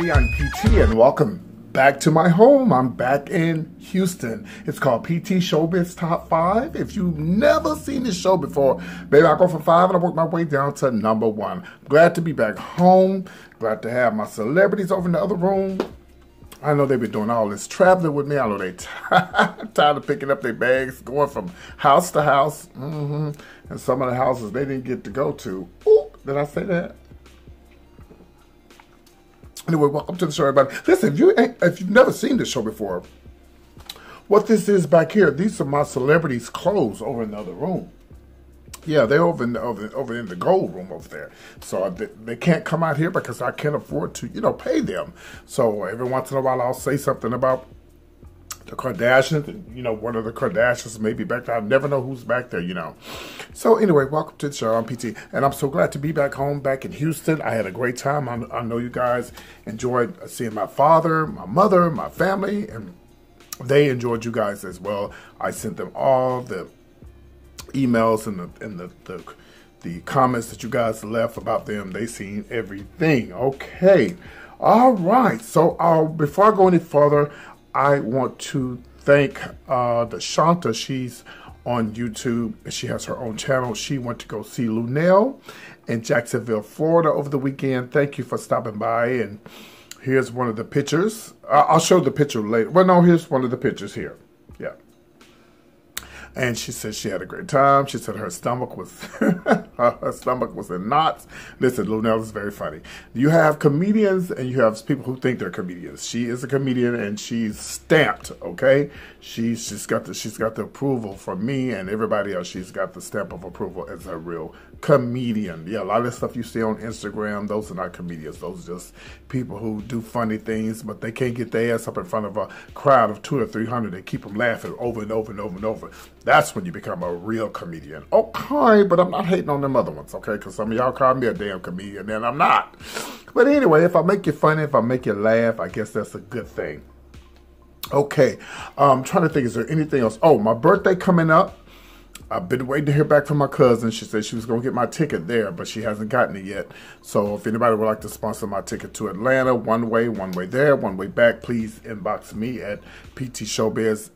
Hey, I'm PT and welcome back to my home. I'm back in Houston. It's called PT Showbiz Top 5. If you've never seen this show before, baby, I go from 5 and I work my way down to number 1. Glad to be back home. Glad to have my celebrities over in the other room. I know they've been doing all this traveling with me. I know they're tired of picking up their bags, going from house to house. And some of the houses they didn't get to go to. Ooh, did I say that? Anyway, welcome to the show, everybody. Listen, if you've never seen this show before, what this is back here, these are my celebrities' clothes over in the other room. Yeah, they're over in the gold room over there. So they can't come out here because I can't afford to, pay them. So every once in a while, I'll say something about the Kardashians, and, one of the Kardashians may be back there. I never know who's back there, So anyway, welcome to the show. I'm PT, and I'm so glad to be back home, back in Houston. I had a great time. I know you guys enjoyed seeing my father, my mother, my family, and they enjoyed you guys as well. I sent them all the emails and the comments that you guys left about them. They seen everything. Okay. All right. So before I go any further, I want to thank the Shanta. She's on YouTube. She has her own channel. She went to go see Lunel in Jacksonville, Florida over the weekend. Thank you for stopping by. And here's one of the pictures. I'll show the picture later. Well, no, here's one of the pictures here. Yeah. And she said she had a great time. She said her stomach was in knots. Listen, Lunel is very funny. You have comedians and you have people who think they're comedians. She is a comedian and she's stamped. Okay, she's got the approval from me and everybody else. She's got the stamp of approval as a real comedian. Yeah, a lot of the stuff you see on Instagram, those are not comedians. Those are just people who do funny things, but they can't get their ass up in front of a crowd of 200 or 300 and keep them laughing over and over and over and over. That's when you become a real comedian. Okay, but I'm not hating on them other ones, okay? Because some of y'all call me a damn comedian, and I'm not. But anyway, if I make you funny, if I make you laugh, I guess that's a good thing. Okay, I'm trying to think, is there anything else? Oh, my birthday coming up. I've been waiting to hear back from my cousin. She said she was going to get my ticket there, but she hasn't gotten it yet. So if anybody would like to sponsor my ticket to Atlanta, one way there, one way back, please inbox me at ptshowbiz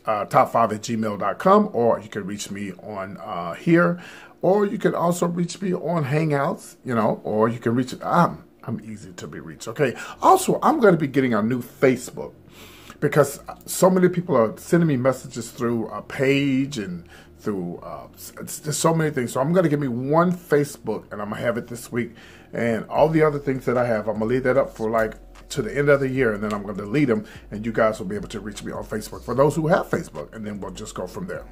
top5@gmail.com, or you can reach me on here, or you can also reach me on Hangouts, or you can reach, I'm easy to be reached, okay? Also, I'm going to be getting a new Facebook because so many people are sending me messages through a page and through there's so many things. So I'm going to give me one Facebook, and I'm going to have it this week, and all the other things that I have, I'm going to leave that up for to the end of the year, and then I'm going to delete them, and you guys will be able to reach me on Facebook for those who have Facebook, and then we'll just go from there.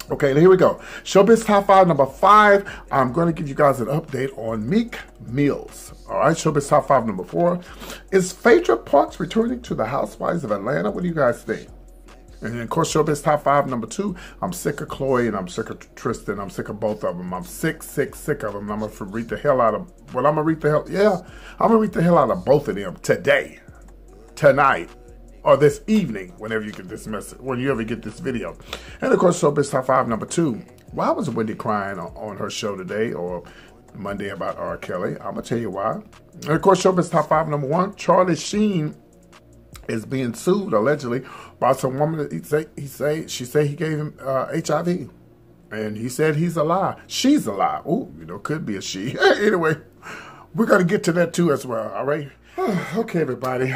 Okay, here we go. Showbiz Top 5, number 5. I'm going to give you guys an update on Meek Mills. All right, Showbiz Top 5, number 4. Is Phaedra Parks returning to the Housewives of Atlanta? What do you guys think? And then, of course, Showbiz Top 5, number 2. I'm sick of Chloe and I'm sick of Tristan. I'm sick of both of them. I'm sick of them. I'm going to read the hell out of, I'm going to read the hell out of both of them today, tonight, or this evening, whenever you get this message, when you ever get this video. And, of course, Showbiz Top 5, number 2. Why was Wendy crying on her show today or Monday about R. Kelly? I'm going to tell you why. And, of course, Showbiz Top 5, number 1. Charlie Sheen is being sued allegedly by some woman that she said he gave him HIV, and he said he's a lie. She's a lie. Ooh, could be a she. Anyway, we're gonna get to that too as well. All right. Okay, everybody.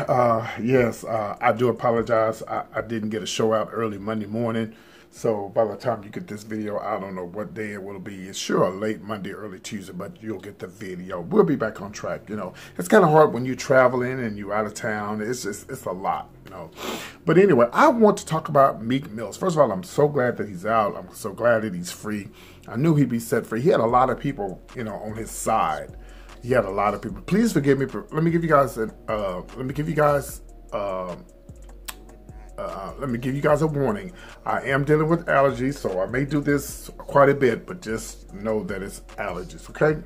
Yes, I do apologize. I didn't get a show out early Monday morning. So by the time you get this video, I don't know what day it will be. It's sure late Monday, early Tuesday, but you'll get the video. We'll be back on track. It's kind of hard when you're traveling and you're out of town. It's a lot, But anyway, I want to talk about Meek Mills. First of all, I'm so glad that he's out. I'm so glad that he's free. I knew he'd be set free. He had a lot of people, on his side. He had a lot of people. Please forgive me. Let me give you guys a warning. I am dealing with allergies, so I may do this quite a bit, but just know that it's allergies, okay?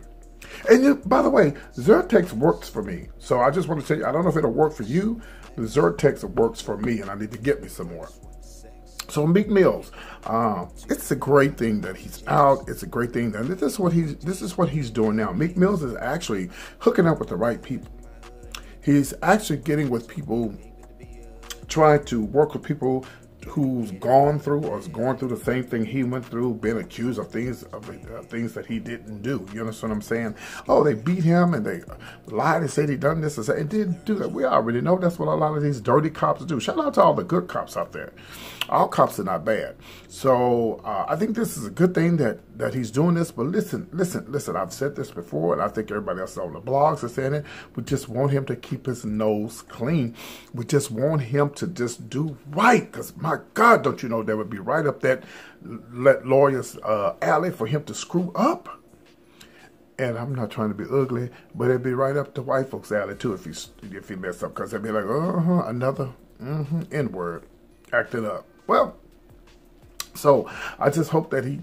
And by the way, Zyrtex works for me. So I just want to tell you, I don't know if it'll work for you, but Zyrtex works for me, and I need to get me some more. So Meek Mills, it's a great thing that he's out. It's a great thing that this is what he's doing now. Meek Mills is actually hooking up with the right people. He's actually getting with people, trying to work with people who's gone through or is going through the same thing he went through, being accused of things that he didn't do. You understand what I'm saying? Oh, they beat him and they lied and said he done this and didn't do that. We already know that's what a lot of these dirty cops do. Shout out to all the good cops out there. All cops are not bad. So I think this is a good thing that he's doing this. But listen. I've said this before, and I think everybody else on the blogs is saying it. We just want him to keep his nose clean. We just want him to just do right. Because my God, don't you know that would be right up that lawyer's alley for him to screw up. And I'm not trying to be ugly, but it'd be right up the white folks' alley too if he messed up. Because they'd be like, another N-word acting up. Well, so I just hope that he,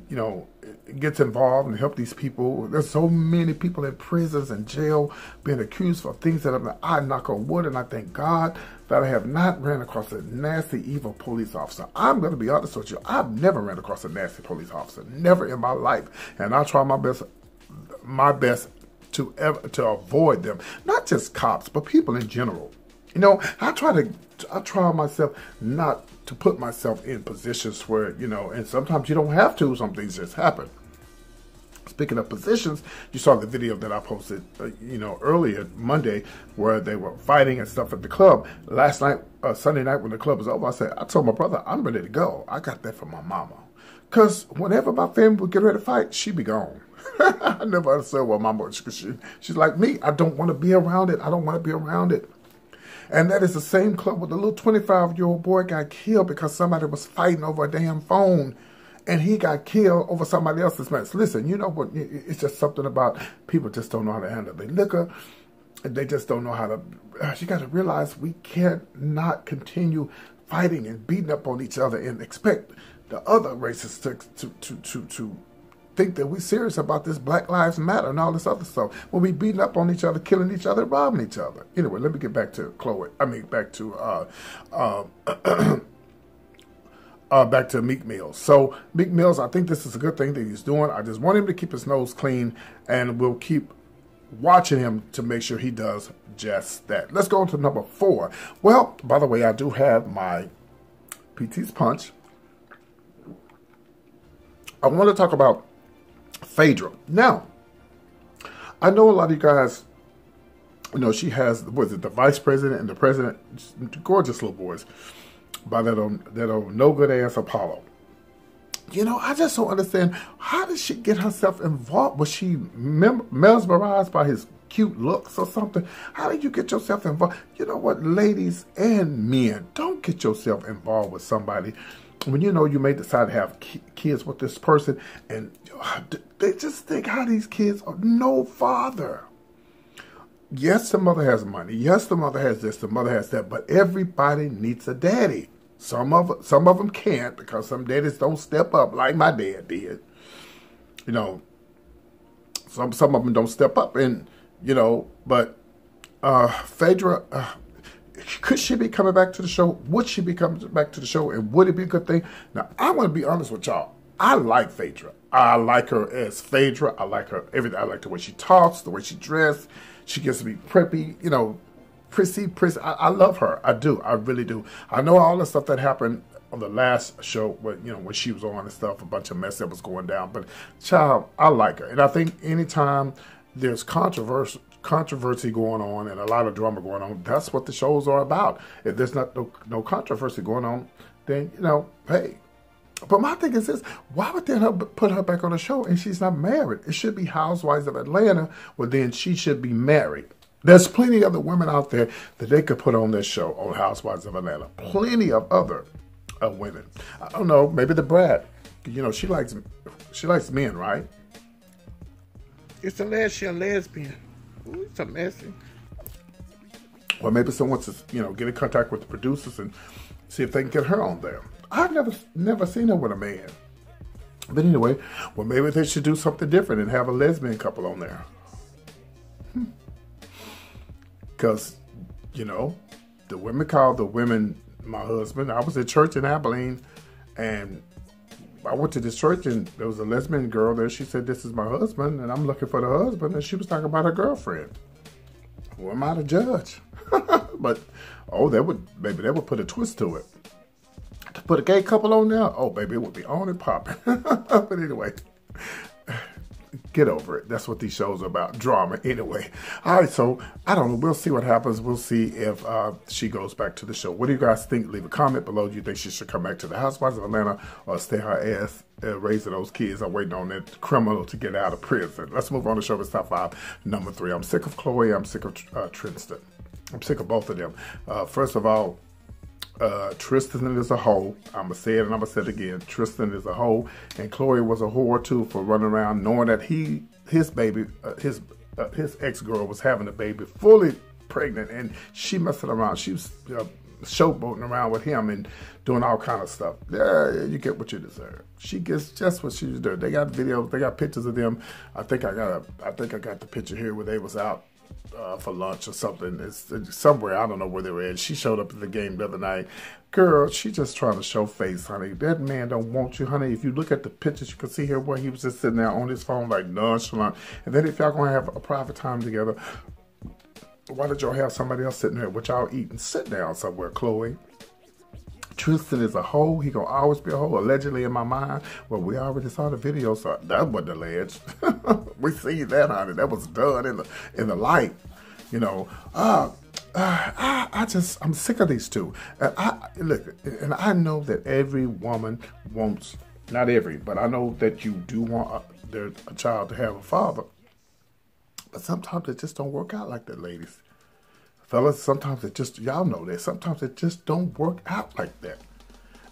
gets involved and help these people. There's so many people in prisons and jail being accused for things that I knock on wood, and I thank God that I have not ran across a nasty, evil police officer. I'm going to be honest with you. I've never ran across a nasty police officer, never in my life, and I try my best to avoid them. Not just cops, but people in general. I try myself not to put myself in positions where, and sometimes you don't have to, some things just happen. Speaking of positions, you saw the video that I posted, earlier Monday, where they were fighting and stuff at the club. Last night, Sunday night when the club was over, I told my brother, I'm ready to go. I got that from my mama. Because whenever my family would get ready to fight, she'd be gone. I never understood what mama, she's like me. I don't want to be around it. I don't want to be around it. And that is the same club where the little 25-year-old boy got killed because somebody was fighting over a damn phone. And he got killed over somebody else's mess. Listen, you know what? It's just something about people just don't know how to handle their liquor. They just don't know how to. You got to realize we cannot continue fighting and beating up on each other and expect the other races to think that we're serious about this Black Lives Matter and all this other stuff. When we beating up on each other, killing each other, robbing each other. Anyway, let me get back to back to Meek Mills. So Meek Mills, I think this is a good thing that he's doing. I just want him to keep his nose clean, and we'll keep watching him to make sure he does just that. Let's go on to number 4. Well, by the way, I do have my PT's Punch. I want to talk about Phaedra. Now, I know a lot of you guys, she has, the vice president and the president, gorgeous little boys, by that old no good ass Apollo. I just don't understand, how did she get herself involved? Was she mesmerized by his cute looks or something? How did you get yourself involved? You know what, ladies and men, don't get yourself involved with somebody when you may decide to have kids with this person, and they just think how these kids are no father. Yes, the mother has money. Yes, the mother has this, the mother has that, but everybody needs a daddy. Some of them can't, because some daddies don't step up like my dad did. Some of them don't step up, and but Phaedra, could she be coming back to the show? Would she be coming back to the show? And would it be a good thing? Now, I want to be honest with y'all. I like Phaedra. I like her as Phaedra. I like her everything. I like the way she talks, the way she dressed. She gets to be preppy, prissy. I love her. I do. I really do. I know all the stuff that happened on the last show, when she was on and stuff, a bunch of mess that was going down. But, child, I like her. And I think anytime there's controversy going on and a lot of drama going on, that's what the shows are about. If there's no controversy going on, then, hey. But my thing is this, why would they put her back on the show and she's not married? It should be Housewives of Atlanta, well, then she should be married. There's plenty of other women out there that they could put on this show on Housewives of Atlanta. Plenty of other women. I don't know, maybe the Brad. She likes men, right? It's a lesbian. Ooh, it's a messy. Or maybe someone wants to, get in contact with the producers and see if they can get her on there. I've never seen her with a man. But anyway, well, maybe they should do something different and have a lesbian couple on there. Because, the women called the women my husband. I was at church in Abilene, and I went to this church, and there was a lesbian girl there. She said, this is my husband, and I'm looking for the husband. And she was talking about her girlfriend. Who am I to judge? But, oh, maybe they would put a twist to it. To put a gay couple on there, oh, baby, it would be on and popping. But anyway, get over it. That's what these shows are about, drama anyway. All right, so I don't know. We'll see what happens. We'll see if she goes back to the show. What do you guys think? Leave a comment below. Do you think she should come back to the Housewives of Atlanta or stay her ass raising those kids? I'm waiting on that criminal to get out of prison. Let's move on to Showbiz Top 5, number 3. I'm sick of Chloe. I'm sick of Tristan. I'm sick of both of them. First of all, Tristan is a hoe. I'm going to say it and I'm going to say it again. Tristan is a hoe. And Chloe was a whore too for running around knowing that his baby, his ex-girl was having a baby fully pregnant, and she messing around. She was showboating around with him and doing all kind of stuff. Yeah, you get what you deserve. She gets just what she was doing. They got videos, they got pictures of them. I think I got the picture here where they was out for lunch or something. It's somewhere, I don't know where they were at. She showed up at the game the other night. Girl, she just trying to show face, honey. That man don't want you, honey. If you look at the pictures, you can see here where he was just sitting there on his phone like nonchalant. And then if y'all gonna have a private time together, why did y'all have somebody else sitting there with y'all eating? Sit down somewhere, Chloe. Tristan is a hoe. He gonna always be a hoe, allegedly in my mind. Well, we already saw the video, so that wasn't alleged. We see that, honey. That was done in the light. You know, I'm sick of these two. And look, and I know that every woman wants, not every, but I know that you do want a child to have a father. But sometimes it just don't work out like that, ladies. Fellas, sometimes it just, y'all know that, sometimes it just don't work out like that.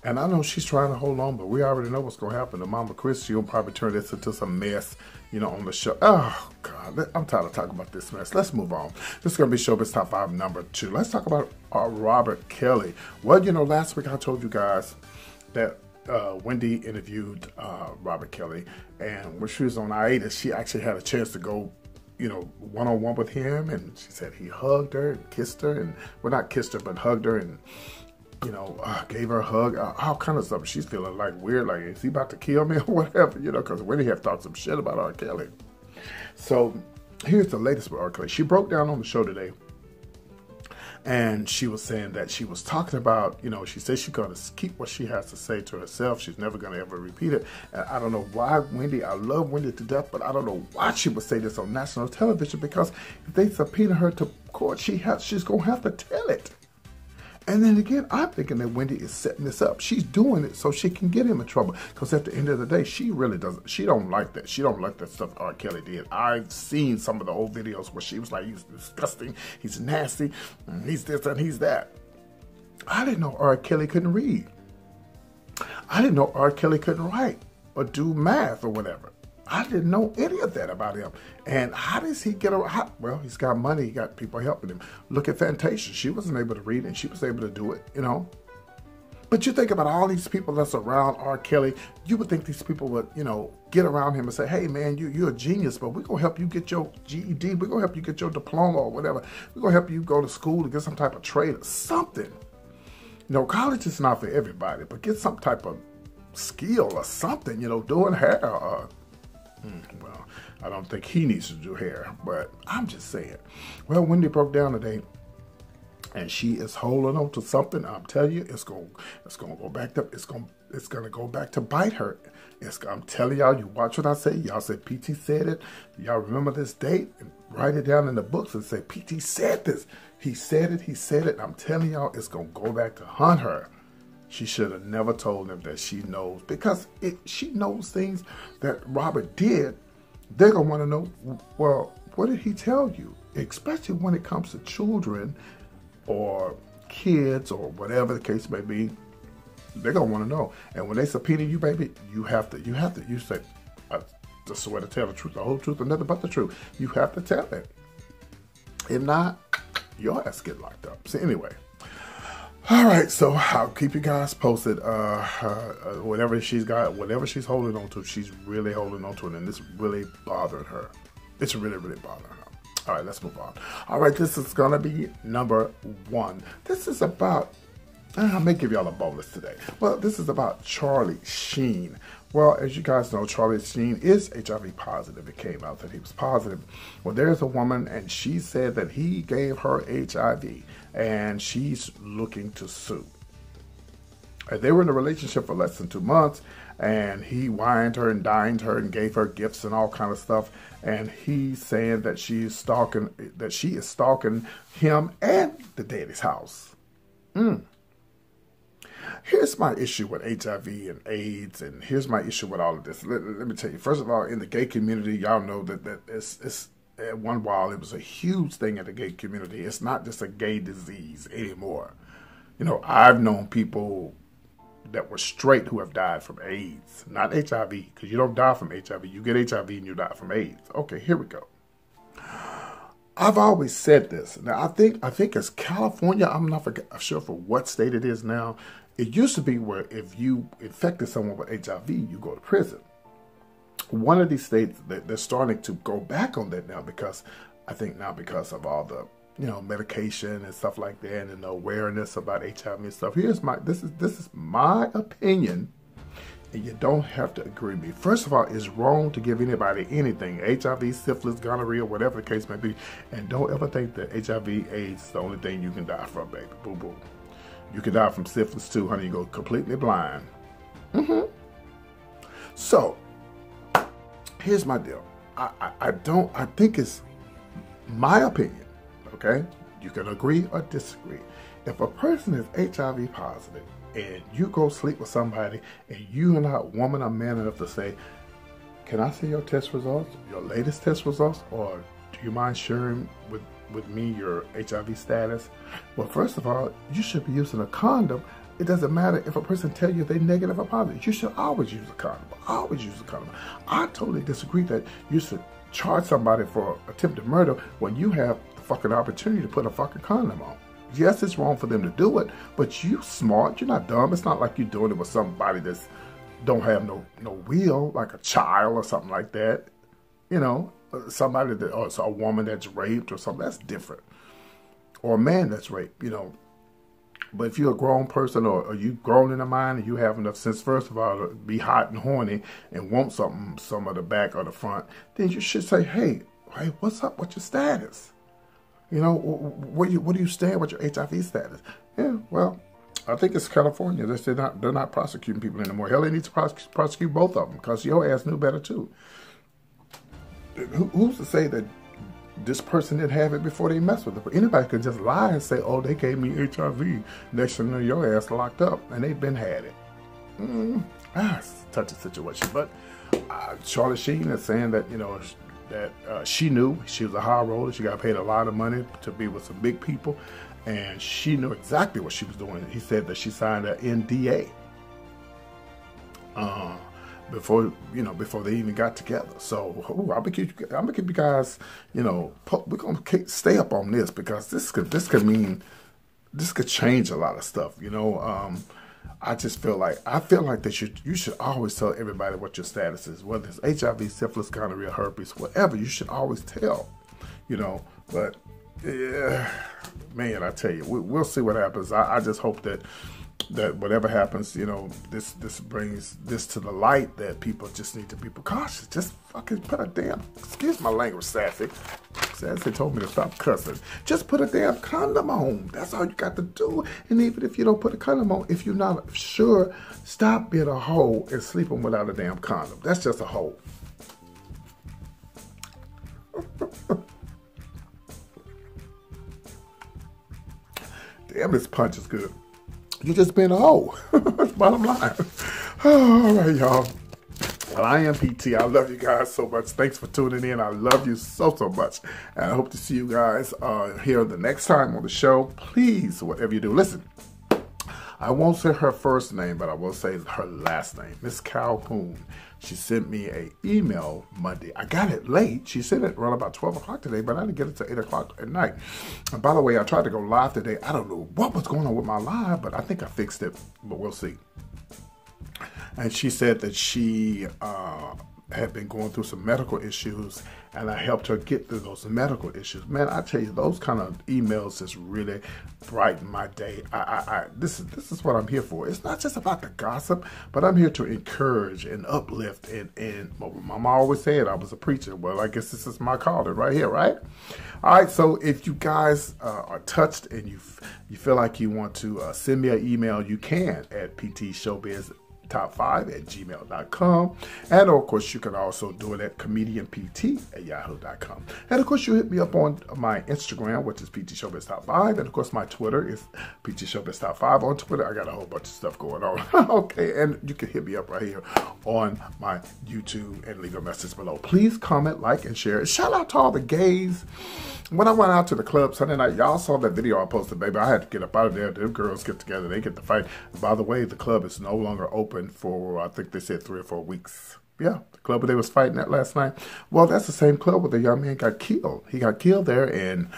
And I know she's trying to hold on, but we already know what's going to happen to Mama Chris. She'll probably turn this into some mess, you know, on the show. Oh, God, I'm tired of talking about this mess. Let's move on. This is going to be Showbiz Top 5, number 2. Let's talk about Robert Kelly. Well, you know, last week I told you guys that Wendy interviewed Robert Kelly, and when she was on hiatus, she actually had a chance to go, you know, one-on-one with him, and she said he hugged her and kissed her, and, well, not kissed her, but hugged her and, you know, gave her a hug, all kind of stuff. She's feeling like weird, like, is he about to kill me or whatever, you know, because Wendy have talked some shit about R. Kelly. So here's the latest with R. Kelly. She broke down on the show today, and she was saying that she was talking about, you know, she said she's going to keep what she has to say to herself. She's never going to ever repeat it. And I don't know why Wendy, I love Wendy to death, but I don't know why she would say this on national television, because if they subpoena her to court, she's going to have to tell it. And then again, I'm thinking that Wendy is setting this up. She's doing it so she can get him in trouble. Because at the end of the day, she really doesn't. She don't like that. She don't like that stuff R. Kelly did. I've seen some of the old videos where she was like, he's disgusting, he's nasty, he's this and he's that. I didn't know R. Kelly couldn't read. I didn't know R. Kelly couldn't write or do math or whatever. I didn't know any of that about him. And how does he get around? Well, he's got money. He got people helping him. Look at Fantasia. She wasn't able to read, and she was able to do it, you know. But you think about all these people that's around R. Kelly. You would think these people would, you know, get around him and say, hey, man, you're a genius, but we're going to help you get your GED. We're going to help you get your diploma or whatever. We're going to help you go to school to get some type of trade or something. You know, college is not for everybody, but get some type of skill or something, you know, doing hair or well, I don't think he needs to do hair, but I'm just saying. Well, Wendy broke down today, and she is holding on to something. I'm telling you, it's gonna go back to gonna go back to bite her. I'm telling y'all, you watch what I say. Y'all said PT said it. Y'all remember this date and write it down in the books and say PT said this. He said it. He said it. I'm telling y'all, it's gonna go back to haunt her. She should have never told him that she knows, because if she knows things that Robert did, they're going to want to know, well, what did he tell you? Especially when it comes to children or kids or whatever the case may be, they're going to want to know. And when they subpoena you, baby, you say, I just swear to tell the truth, the whole truth, and nothing but the truth. You have to tell it. If not, your ass get locked up. So anyway. All right, so I'll keep you guys posted. Whatever she's got, whatever she's holding on to, she's really holding on to it, and it's really bothering her. It's really, really bothering her. All right, let's move on. All right, this is gonna be number 1. This is about I may give y'all a bonus today. Well, this is about Charlie Sheen. Well, as you guys know, Charlie Sheen is HIV positive. It came out that he was positive. Well, there's a woman, and she said that he gave her HIV, and she's looking to sue. And they were in a relationship for less than 2 months, and he wined her and dined her and gave her gifts and all kind of stuff. And he's saying that she is stalking him and the daddy's house. Here's my issue with HIV and AIDS, and here's my issue with all of this. Let me tell you. First of all, in the gay community, y'all know that it's at one while it was a huge thing in the gay community. It's not just a gay disease anymore. You know, I've known people that were straight who have died from AIDS, not HIV, because you don't die from HIV. You get HIV and you die from AIDS. Okay, here we go. I've always said this. Now, I think it's California. I'm not sure for what state it is now. It used to be where if you infected someone with HIV, you go to prison. One of these states, they're starting to go back on that now because because of all the medication and stuff like that, and the awareness about HIV and stuff. This is my opinion, and you don't have to agree with me. First of all, it's wrong to give anybody anything, HIV, syphilis, gonorrhea, whatever the case may be, and don't ever think that HIV, AIDS is the only thing you can die from, baby. Boo boo. You can die from syphilis too, honey. You go completely blind. So here's my deal. I think it's my opinion. Okay, you can agree or disagree. If a person is HIV positive and you go sleep with somebody and you are not woman or man enough to say, can I see your test results, your latest test results, or do you mind sharing with me your HIV status? Well, first of all, you should be using a condom. It doesn't matter if a person tells you they're negative or positive. You should always use a condom. Always use a condom. I totally disagree that you should charge somebody for attempted murder when you have the fucking opportunity to put a fucking condom on. Yes, it's wrong for them to do it, but you smart. You're not dumb. It's not like you're doing it with somebody that's don't have no will, like a child or something like that. Somebody that, or a woman that's raped or something, that's different. Or a man that's raped, But if you're a grown person or you grown in the mind and you have enough sense, first of all, to be hot and horny and want something, some of the back or the front, then you should say, hey, what's up? What's your status? Where do you stand with your HIV status? Yeah, well, I think it's California. They're not prosecuting people anymore. Hell, they need to prosecute both of them because your ass knew better too. Who's to say that this person didn't have it before they messed with it? Anybody could just lie and say, oh, they gave me HIV. Next thing you know, your ass locked up and they've been had it. It's a touchy situation. But Charlie Sheen is saying that, that she knew she was a high roller. She got paid a lot of money to be with some big people. And she knew exactly what she was doing. He said that she signed an NDA. Before they even got together. So I'm gonna keep you guys, we're gonna stay up on this because this could change a lot of stuff. I feel like that you should always tell everybody what your status is, whether it's HIV, syphilis, gonorrhea, herpes, whatever. You should always tell, But yeah, man, I tell you, we'll see what happens. I just hope that whatever happens, this brings this to the light that people just need to be precautious. Just fucking put a damn, excuse my language, Sassy. Sassy told me to stop cussing. Just put a damn condom on. That's all you got to do. And even if you don't put a condom on, if you're not sure, stop being a hoe and sleeping without a damn condom. That's just a hoe. Damn, this punch is good. You just been a hoe. That's bottom line. All right, y'all. Well, I am PT. I love you guys so much. Thanks for tuning in. I love you so much. And I hope to see you guys here the next time on the show. Please, whatever you do, listen. I won't say her first name, but I will say her last name. Miss Calhoun. She sent me an email Monday. I got it late. She sent it around about 12 o'clock today, but I didn't get it till 8 o'clock at night. And by the way, I tried to go live today. I don't know what was going on with my live, but I think I fixed it, but we'll see. And she said that she had been going through some medical issues, and I helped her get through those medical issues. Man, I tell you, those kind of emails just really brighten my day. This is what I'm here for. It's not just about the gossip, but I'm here to encourage and uplift. And my mama always said I was a preacher. Well, I guess this is my calling right here, right? All right. So if you guys are touched and you feel like you want to send me an email, you can at ptshowbiztop5@gmail.com. And of course, you can also do it at comedianpt@yahoo.com. And of course, you hit me up on my Instagram, which is ptshowbiztop5. And of course, my Twitter is ptshowbiztop5 on Twitter. I got a whole bunch of stuff going on. Okay, and you can hit me up right here on my YouTube and leave a message below. Please comment, like, and share. Shout out to all the gays. When I went out to the club Sunday night, y'all saw that video I posted, baby. I had to get up out of there. Them girls get together. They get to fight. By the way, the club is no longer open for, I think they said 3 or 4 weeks. Yeah, the club where they was fighting at last night. Well, that's the same club where the young man got killed. He got killed there, and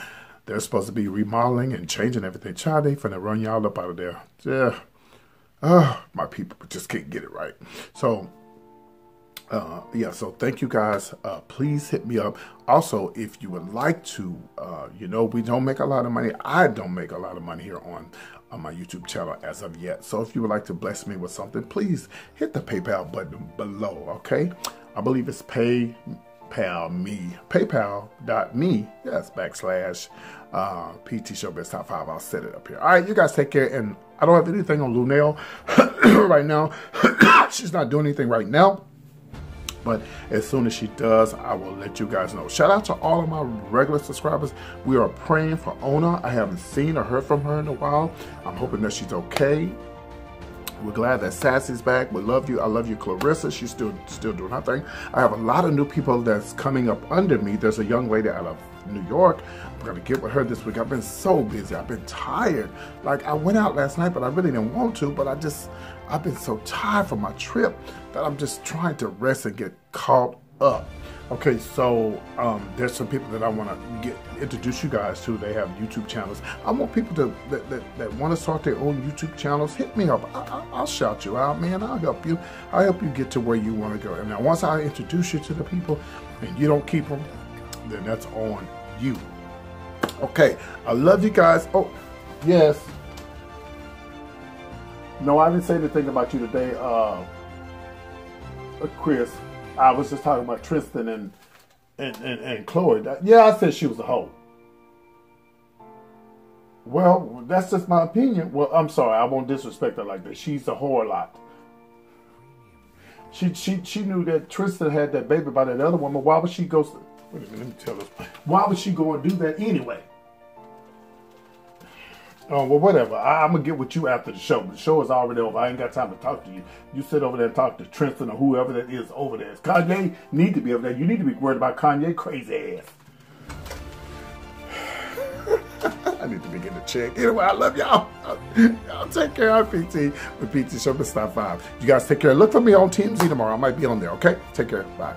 they're supposed to be remodeling and changing everything. Child, they finna run y'all up out of there. Yeah. My people just can't get it right. So, yeah, so thank you guys. Please hit me up. Also, if you would like to, you know, we don't make a lot of money. I don't make a lot of money here on my YouTube channel as of yet. So if you would like to bless me with something, please hit the PayPal button below, okay? I believe it's paypal.me, yes, / ptshowbiztop5. I'll set it up here. All right, you guys take care. And I don't have anything on Lunel right now. She's not doing anything right now. But as soon as she does, I will let you guys know. Shout out to all of my regular subscribers. We are praying for Ona. I haven't seen or heard from her in a while. I'm hoping that she's okay. We're glad that Sassy's back. We love you. I love you, Clarissa. She's still doing her thing. I have a lot of new people that's coming up under me. There's a young lady out of New York. I'm going to get with her this week. I've been so busy. I've been tired. Like, I went out last night, but I really didn't want to. But I've been so tired from my trip that I'm just trying to rest and get caught up. Okay, so there's some people that I want to introduce you guys to. They have YouTube channels. I want people that want to start their own YouTube channels. Hit me up. I'll shout you out, man. I'll help you. I'll help you get to where you want to go. And now once I introduce you to the people and you don't keep them, then that's on you. Okay, I love you guys. Oh, yes. No, I didn't say anything about you today, Chris. I was just talking about Tristan and Chloe. Yeah, I said she was a hoe. Well, that's just my opinion. Well, I'm sorry. I won't disrespect her like that. She's a whore lot. She knew that Tristan had that baby by that other woman. Why would she go? Wait a minute, let me tell this. Why would she go and do that anyway? Oh, well, whatever. I'm going to get with you after the show. The show is already over. I ain't got time to talk to you. You sit over there and talk to Tristan or whoever that is over there. Kanye need to be over there. You need to be worried about Kanye crazy ass. I need to begin to check. Anyway, I love y'all. Y'all take care. I'm PT with PT Showbiz Top 5. You guys take care. Look for me on TMZ tomorrow. I might be on there, okay? Take care. Bye.